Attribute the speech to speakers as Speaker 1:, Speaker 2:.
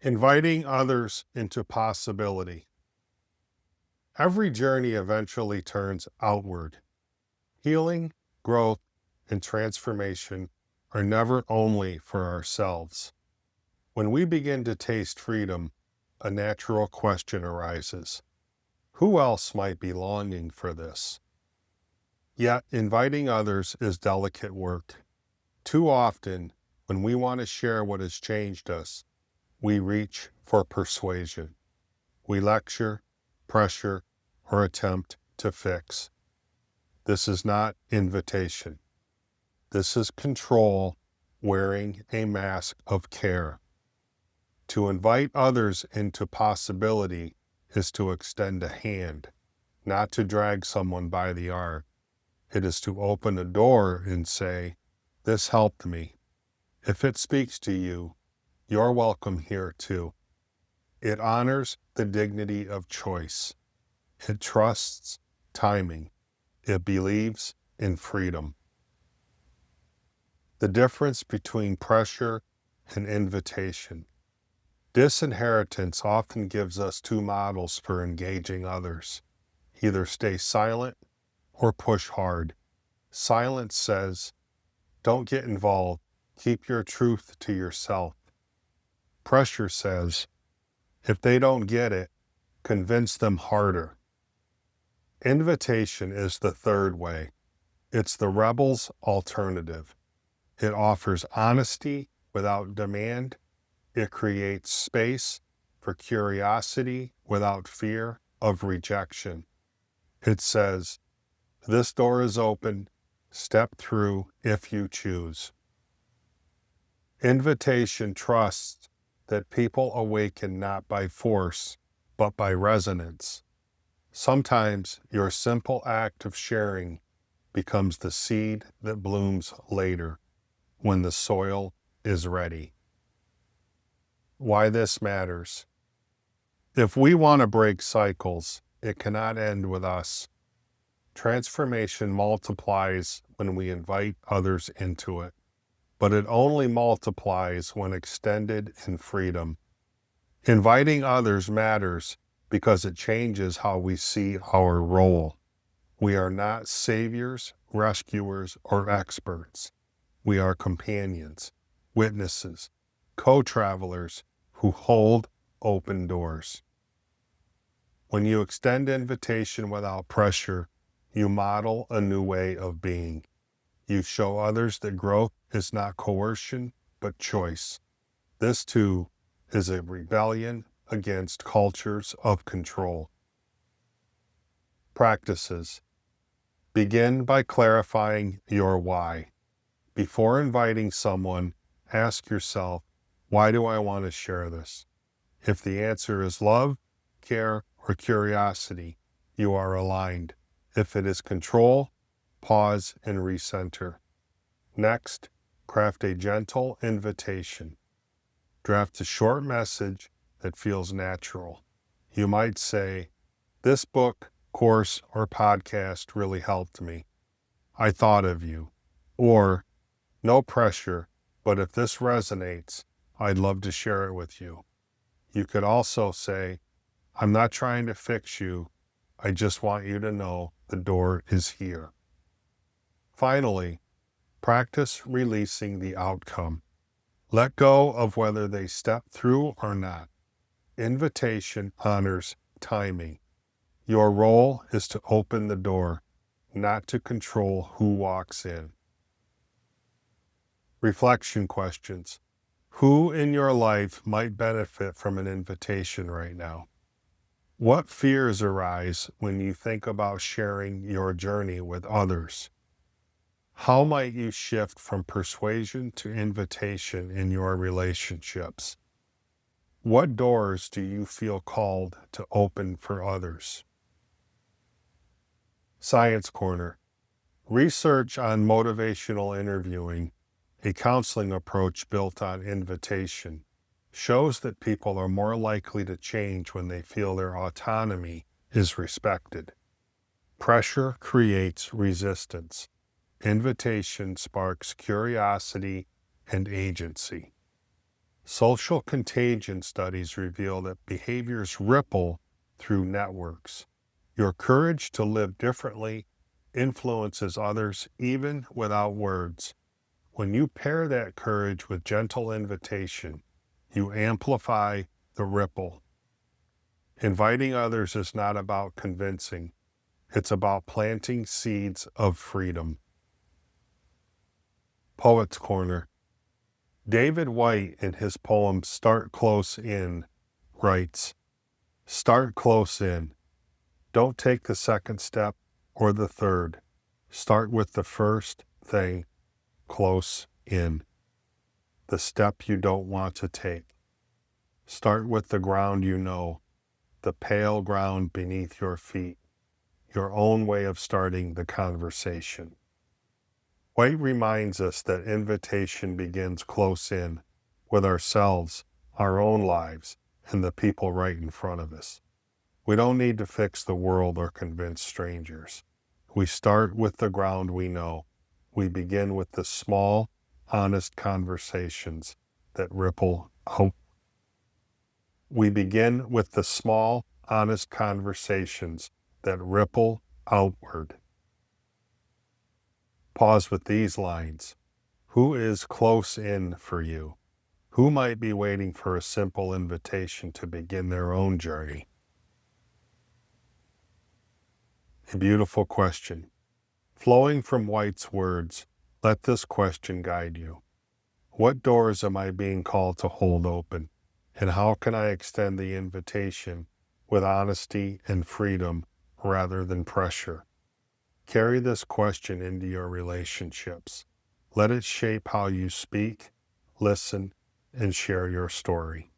Speaker 1: Inviting others into possibility. Every journey eventually turns outward. Healing, growth, and transformation are never only for ourselves. When we begin to taste freedom, a natural question arises. Who else might be longing for this? Yet, inviting others is delicate work. Too often, when we want to share what has changed us, we reach for persuasion. We lecture, pressure, or attempt to fix. This is not invitation. This is control wearing a mask of care. To invite others into possibility is to extend a hand, not to drag someone by the arm. It is to open a door and say, "This helped me." If it speaks to you, you're welcome here too. It honors the dignity of choice. It trusts timing. It believes in freedom. The difference between pressure and invitation. Disinheritance often gives us two models for engaging others. Either stay silent or push hard. Silence says, don't get involved. Keep your truth to yourself. Pressure says, if they don't get it, convince them harder. Invitation is the third way. It's the rebel's alternative. It offers honesty without demand. It creates space for curiosity without fear of rejection. It says, this door is open. Step through if you choose. Invitation trusts that people awaken not by force, but by resonance. Sometimes your simple act of sharing becomes the seed that blooms later, when the soil is ready. Why this matters. If we want to break cycles, it cannot end with us. Transformation multiplies when we invite others into it, but it only multiplies when extended in freedom. Inviting others matters because it changes how we see our role. We are not saviors, rescuers, or experts. We are companions, witnesses, co-travelers who hold open doors. When you extend invitation without pressure, you model a new way of being. You show others that growth is not coercion, but choice. This, too, is a rebellion against cultures of control. Practices. Begin by clarifying your why. Before inviting someone, ask yourself, why do I want to share this? If the answer is love, care, or curiosity, you are aligned. If it is control, pause and recenter. Next, craft a gentle invitation. Draft a short message that feels natural. You might say, this book, course, or podcast really helped me. I thought of you. Or, no pressure, but if this resonates, I'd love to share it with you. You could also say, I'm not trying to fix you. I just want you to know the door is here. Finally, practice releasing the outcome. Let go of whether they step through or not. Invitation honors timing. Your role is to open the door, not to control who walks in. Reflection questions. Who in your life might benefit from an invitation right now? What fears arise when you think about sharing your journey with others? How might you shift from persuasion to invitation in your relationships? What doors do you feel called to open for others? Science Corner. Research on motivational interviewing, a counseling approach built on invitation, shows that people are more likely to change when they feel their autonomy is respected. Pressure creates resistance. Invitation sparks curiosity and agency. Social contagion studies reveal that behaviors ripple through networks. Your courage to live differently influences others even without words. When you pair that courage with gentle invitation, you amplify the ripple. Inviting others is not about convincing. It's about planting seeds of freedom. Poet's Corner. David White, in his poem Start Close In, writes, "Start close in. Don't take the second step or the third. Start with the first thing, close in. The step you don't want to take. Start with the ground you know, the pale ground beneath your feet, your own way of starting the conversation." White reminds us that invitation begins close in, with ourselves, our own lives, and the people right in front of us. We don't need to fix the world or convince strangers. We start with the ground we know. We begin with the small, honest conversations that ripple out. We begin with the small, honest conversations that ripple outward. Pause with these lines. Who is close in for you? Who might be waiting for a simple invitation to begin their own journey? A beautiful question. Flowing from White's words, let this question guide you. What doors am I being called to hold open? And how can I extend the invitation with honesty and freedom rather than pressure? Carry this question into your relationships. Let it shape how you speak, listen, and share your story.